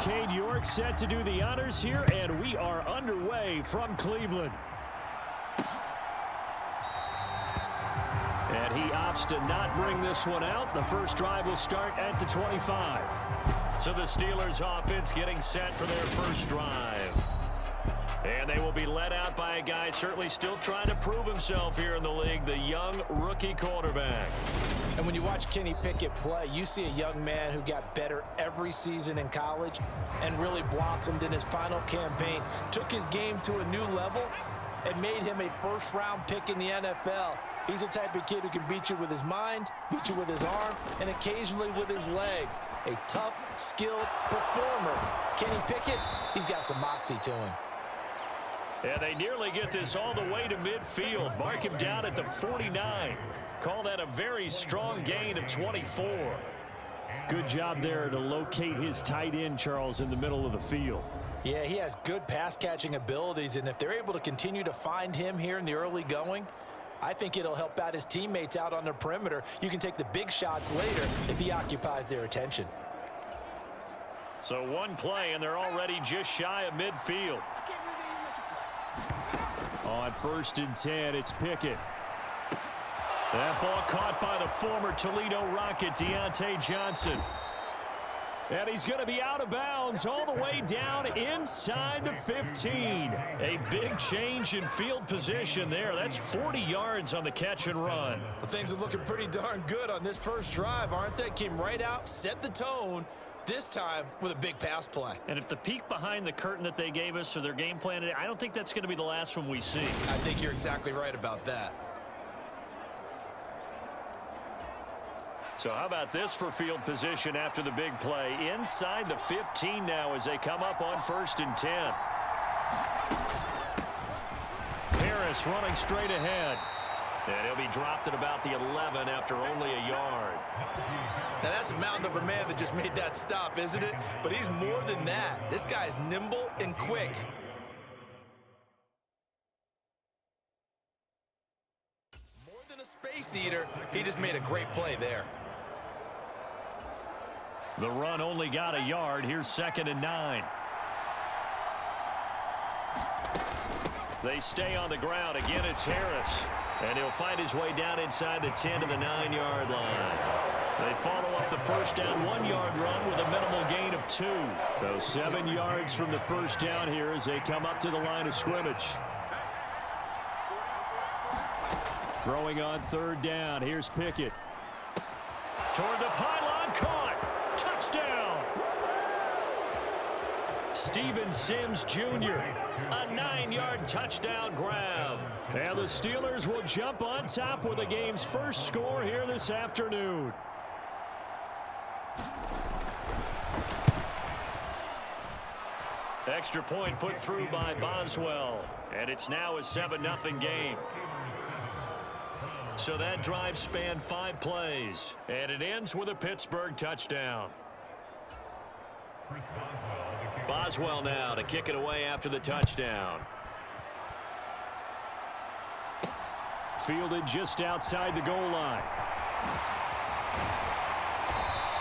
Cade York set to do the honors here, and we are underway from Cleveland. And he opts to not bring this one out. The first drive will start at the 25. So the Steelers offense getting set for their first drive. And they will be led out by a guy certainly still trying to prove himself here in the league, the young rookie quarterback. And when you watch Kenny Pickett play, you see a young man who got better every season in college and really blossomed in his final campaign, took his game to a new level, and made him a first-round pick in the NFL. He's the type of kid who can beat you with his mind, beat you with his arm, and occasionally with his legs. A tough, skilled performer. Kenny Pickett, he's got some moxie to him. And they nearly get this all the way to midfield. Mark him down at the 49. Call that a very strong gain of 24. Good job there to locate his tight end, Charles, in the middle of the field. Yeah, he has good pass-catching abilities, and if they're able to continue to find him here in the early going, I think it'll help out his teammates out on the perimeter. You can take the big shots later if he occupies their attention. So one play, and they're already just shy of midfield. On 1st and 10, it's Pickett. That ball caught by the former Toledo Rocket, Deontay Johnson. And he's going to be out of bounds all the way down inside the 15. A big change in field position there. That's 40 yards on the catch and run. Well, things are looking pretty darn good on this first drive, aren't they? Came right out, set the tone, this time with a big pass play. And if the peek behind the curtain that they gave us or their game plan, I don't think that's going to be the last one we see. I think you're exactly right about that. So how about this for field position after the big play? Inside the 15 now as they come up on 1st and 10. Harris running straight ahead. And he'll be dropped at about the 11 after only a yard. Now that's a mountain of a man that just made that stop, isn't it? But he's more than that. This guy's nimble and quick. More than a space eater, he just made a great play there. The run only got a yard. Here's 2nd and 9. They stay on the ground. Again, it's Harris. And he'll find his way down inside the 10 to the 9-yard line. They follow up the first down 1-yard run with a minimal gain of 2. So 7 yards from the first down here as they come up to the line of scrimmage. Throwing on 3rd down. Here's Pickett. Toward the pylon, caught. Touchdown. Steven Sims Jr. A 9-yard touchdown grab. And the Steelers will jump on top with the game's first score here this afternoon. Extra point put through by Boswell. And it's now a 7-0 game. So that drive spanned 5 plays. And it ends with a Pittsburgh touchdown. Boswell now to kick it away after the touchdown. Fielded just outside the goal line.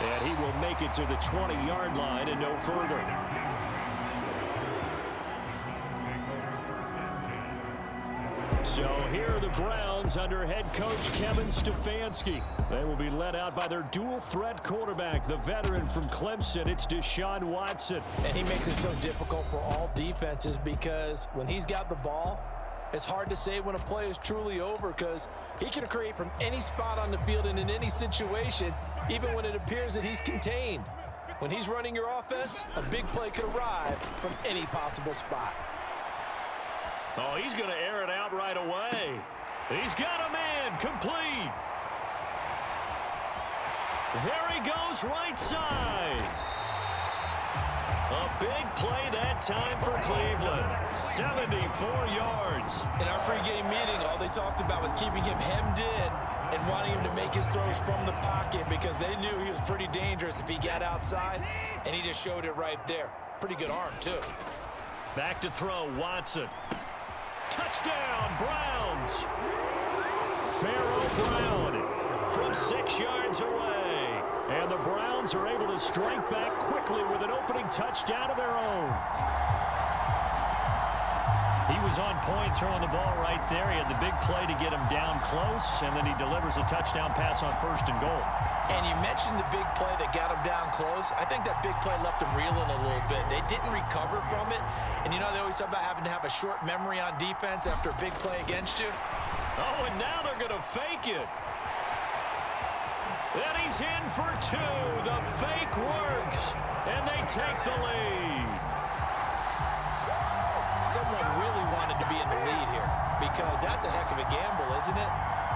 And he will make it to the 20-yard line and no further. So here are the Browns under head coach Kevin Stefanski. They will be led out by their dual-threat quarterback, the veteran from Clemson. It's Deshaun Watson. And he makes it so difficult for all defenses because when he's got the ball, it's hard to say when a play is truly over because he can create from any spot on the field and in any situation, even when it appears that he's contained. When he's running your offense, a big play could arrive from any possible spot. Oh, he's going to air it out right away. He's got a man complete. There he goes right side. A big play that time for Cleveland. 74 yards. In our pregame meeting, all they talked about was keeping him hemmed in and wanting him to make his throws from the pocket because they knew he was pretty dangerous if he got outside, and he just showed it right there. Pretty good arm, too. Back to throw, Watson. Touchdown, Browns. Pharaoh Brown from 6 yards away. And the Browns are able to strike back quickly with an opening touchdown of their own. He was on point throwing the ball right there. He had the big play to get him down close, and then he delivers a touchdown pass on 1st and goal. And you mentioned the big play that got him down close. I think that big play left him reeling a little bit. They didn't recover from it. And you know, they always talk about having to have a short memory on defense after a big play against you. Oh, and now they're going to fake it. And he's in for 2. The fake works, and they take the lead. Someone really wanted to be in the lead here because that's a heck of a gamble, isn't it?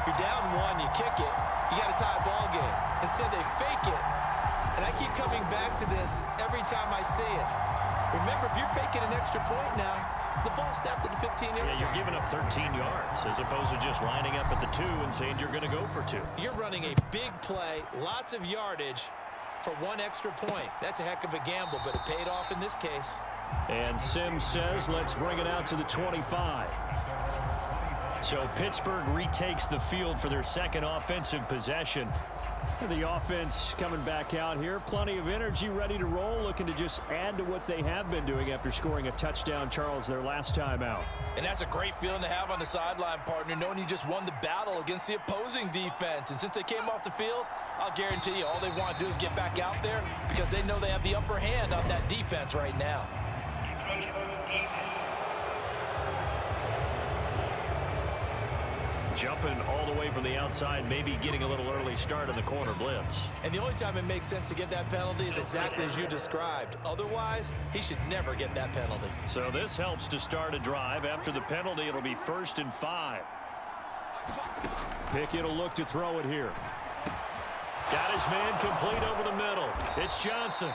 You're down 1, you kick it, you got a tie ball game. Instead, they fake it. And I keep coming back to this every time I see it. Remember, if you're faking an extra point now, the ball snapped at the 15-yard line. Yeah, you're giving up 13 yards as opposed to just lining up at the 2 and saying you're going to go for 2. You're running a big play, lots of yardage for 1 extra point. That's a heck of a gamble, but it paid off in this case. And Sims says, let's bring it out to the 25. So Pittsburgh retakes the field for their second offensive possession. The offense coming back out here. Plenty of energy, ready to roll, looking to just add to what they have been doing after scoring a touchdown, Charles, their last time out. And that's a great feeling to have on the sideline, partner, knowing you just won the battle against the opposing defense. And since they came off the field, I'll guarantee you all they want to do is get back out there because they know they have the upper hand on that defense right now. Jumping all the way from the outside, maybe getting a little early start in the corner blitz. And the only time it makes sense to get that penalty is exactly as you described. Otherwise, he should never get that penalty. So this helps to start a drive. After the penalty, it'll be 1st and 5. Pickett will look to throw it here. Got his man complete over the middle. It's Johnson.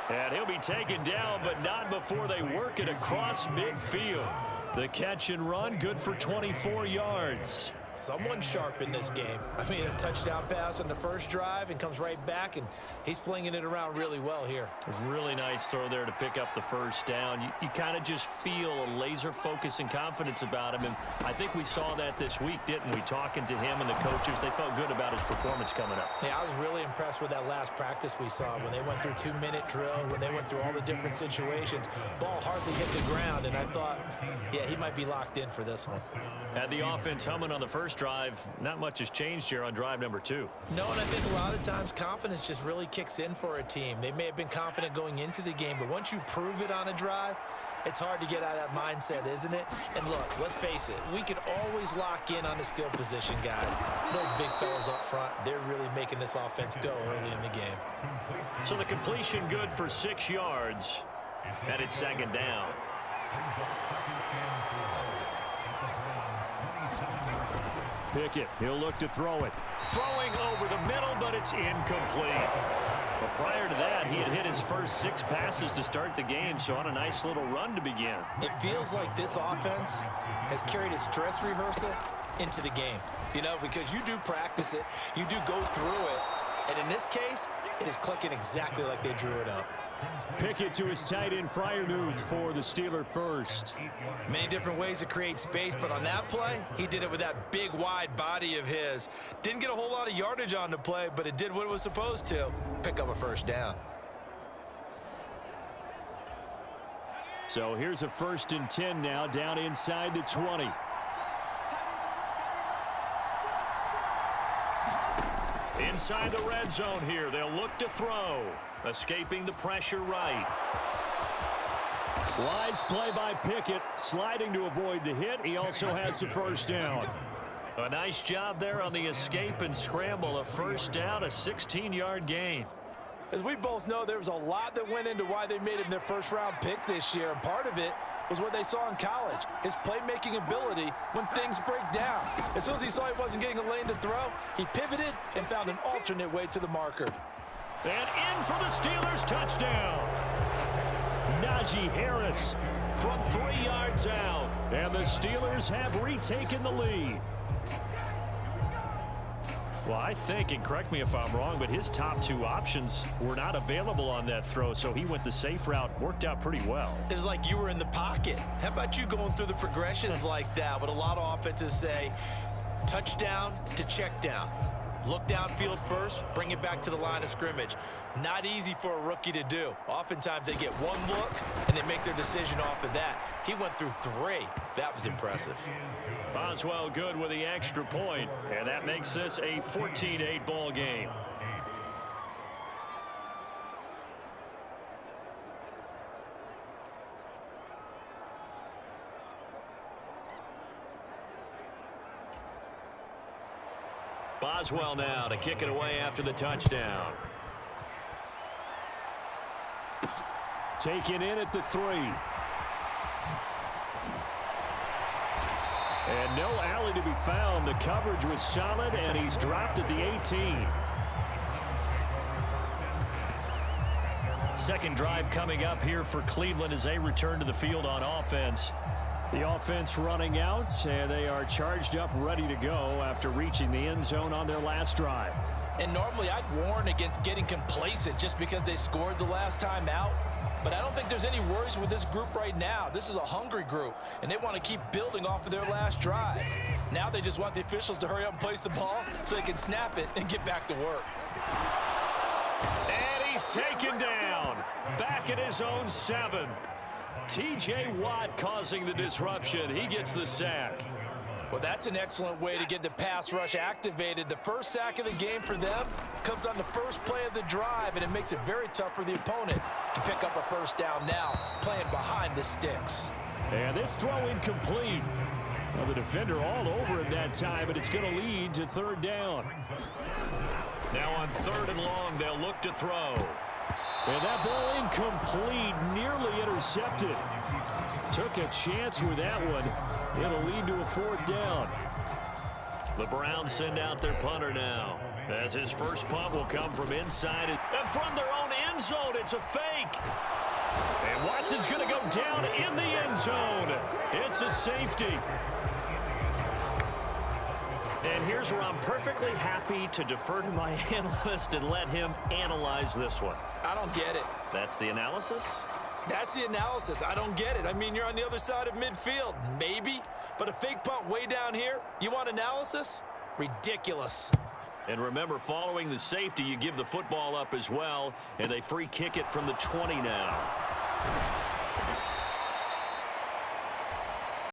And he'll be taken down, but not before they work it across midfield. The catch and run, good for 24 yards. Someone sharp in this game. I mean, a touchdown pass on the first drive and comes right back, and he's flinging it around really well here. Really nice throw there to pick up the first down. You kind of just feel a laser focus and confidence about him, and I think we saw that this week, didn't we? Talking to him and the coaches, they felt good about his performance coming up. Yeah, I was really impressed with that last practice we saw when they went through 2-minute drill, when they went through all the different situations. Ball hardly hit the ground, and I thought, yeah, he might be locked in for this one. Had the offense humming on the first drive. Not much has changed here on drive number 2. No, and I think a lot of times confidence just really kicks in for a team. They may have been confident going into the game, but once you prove it on a drive, it's hard to get out of that mindset, isn't it? And look, let's face it, we can always lock in on the skill position, guys. Those big fellas up front, they're really making this offense go early in the game. So the completion good for 6 yards, and it's 2nd down. Pickett, he'll look to throw it. Throwing over the middle, but it's incomplete. But prior to that, he had hit his first 6 passes to start the game, so on a nice little run to begin. It feels like this offense has carried its dress rehearsal into the game, you know, because you do practice it, you do go through it, and in this case, it is clicking exactly like they drew it up. Pickett to his tight end, Freiermuth, for the Steeler first. Many different ways to create space, but on that play, he did it with that big, wide body of his. Didn't get a whole lot of yardage on the play, but it did what it was supposed to, pick up a first down. So here's a 1st and 10 now, down inside the 20. Inside the red zone here, they'll look to throw. Escaping the pressure right. Wise play by Pickett, sliding to avoid the hit. He also has the first down. A nice job there on the escape and scramble. A first down, a 16-yard gain. As we both know, there was a lot that went into why they made him their first-round pick this year, and part of it was what they saw in college, his playmaking ability when things break down. As soon as he saw he wasn't getting a lane to throw, he pivoted and found an alternate way to the marker. And in for the Steelers, touchdown. Najee Harris from 3 yards out. And the Steelers have retaken the lead. Well, I think, and correct me if I'm wrong, but his top 2 options were not available on that throw, so he went the safe route, worked out pretty well. It was like you were in the pocket. How about you going through the progressions like that? What a lot of offenses say, touchdown to check down. Look downfield first, bring it back to the line of scrimmage. Not easy for a rookie to do. Oftentimes they get one look and they make their decision off of that. He went through 3. That was impressive. Boswell good with the extra point, and that makes this a 14-8 ball game. Boswell now to kick it away after the touchdown. Taken in at the 3. And no alley to be found. The coverage was solid, and he's dropped at the 18. Second drive coming up here for Cleveland as they return to the field on offense. The offense running out, and they are charged up, ready to go after reaching the end zone on their last drive. And normally I'd warn against getting complacent just because they scored the last time out. But I don't think there's any worries with this group right now. This is a hungry group, and they want to keep building off of their last drive. Now they just want the officials to hurry up and place the ball so they can snap it and get back to work. And he's taken down. Back at his own 7. T.J. Watt causing the disruption. He gets the sack. Well, that's an excellent way to get the pass rush activated. The first sack of the game for them comes on the first play of the drive, and it makes it very tough for the opponent to pick up a first down now, playing behind the sticks. And this throw incomplete. Well, the defender all over him that time, but it's going to lead to 3rd down. Now on 3rd and long, they'll look to throw. And that ball incomplete, nearly intercepted. Took a chance with that one. It'll lead to a 4th down. The Browns send out their punter now, as his first punt will come from inside. And from their own end zone, it's a fake. And Watson's going to go down in the end zone. It's a safety. And here's where I'm perfectly happy to defer to my analyst and let him analyze this one. I don't get it. That's the analysis? That's the analysis. I don't get it. I mean, you're on the other side of midfield. Maybe. But a fake punt way down here? You want analysis? Ridiculous. And remember, following the safety, you give the football up as well, and they free kick it from the 20 now.